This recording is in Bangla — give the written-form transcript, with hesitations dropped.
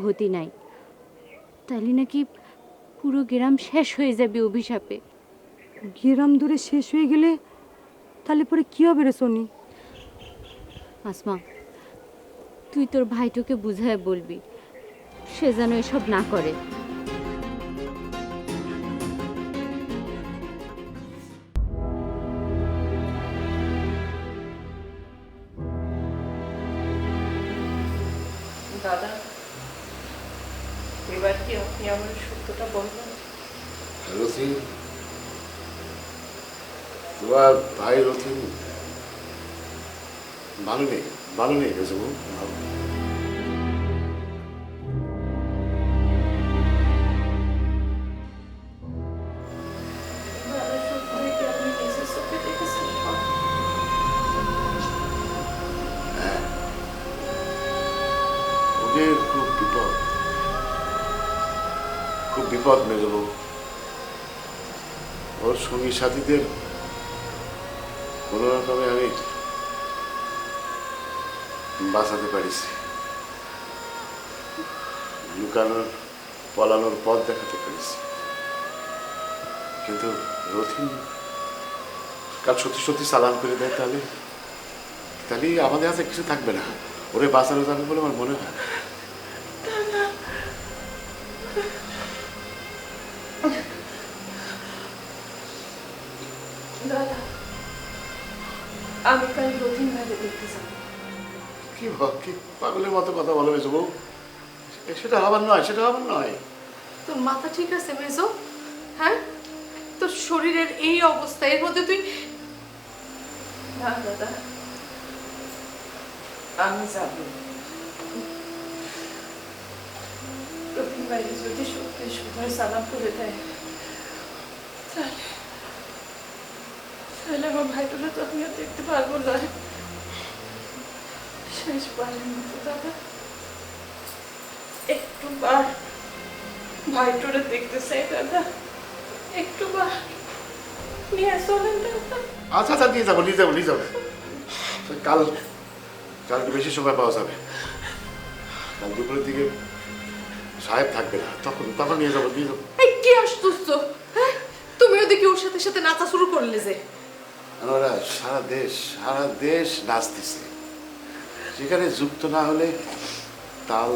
গতি নাই, তাহলে নাকি পুরো গ্রাম শেষ হয়ে যাবে অভিশাপে। গ্রাম দূরে শেষ হয়ে গেলে তাহলে পরে কি হবে রে সোনি? আসমা, তুই তোর ভাইটোকে বুঝায় বলবি সে যেন এসব না করে। দাদা, এবার কি আপনি আমার সত্যটা বলবেন? রথিন, তোমার ভাই রথিন ভালো নেই গেছে বউ। দাদা, সত্যি কি আপনি নিজের চোখে দেখেছেন? ওদের খুব বিপদ মেজে বউ। ওর সঙ্গী সাথীদের কোনো রকমে আমি বাঁচাতে পারিছি, লুকানোর পলানোর পথ দেখাতে পেরেছি। কিন্তু রথিন কাল সত্যি সত্যি চালান করে দেয়, তাহলে আমাদের হাতে কিছু থাকবে না। ওরে বাঁচানো যাবে বলে আমার মনে হয়। দাদা, আমি কাল রথিন ভাইকে দেখতে যাব। কি পাগলের মতো কথা বলে মেজো বউ? সেটা হবার নয়। তোর মাথা ঠিক আছে মেজো? হ্যাঁ, তোর শরীরের এই অবস্থা, এর মধ্যে তুই না। দাদা, আমি যাব। রথিন ভাই যদি সত্যি সুন্দর সালাম করে দেয়, তাহলে আমার ভাইটোরা তো আমি আর দেখতে পারবো না। শেষবারের মতো দাদা, একটুবার ভাইটোরা দেখতে চাই দাদা, একটুবার নিয়ে চলেন দাদা। আচ্ছা নিয়ে যাবো। কাল একটু বেশি সময় পাওয়া যাবে। কাল দুপুরের দিকে সাহেব থাকবে না, তখন নিয়ে যাবো। এই কি আশ্চর্য! হ্যাঁ, তুমিও দেখি ওর সাথে সাথে নাচা শুরু করলে যে। ওরা সারা দেশ নাচতেছে, সেখানে যুক্ত না হলে তাল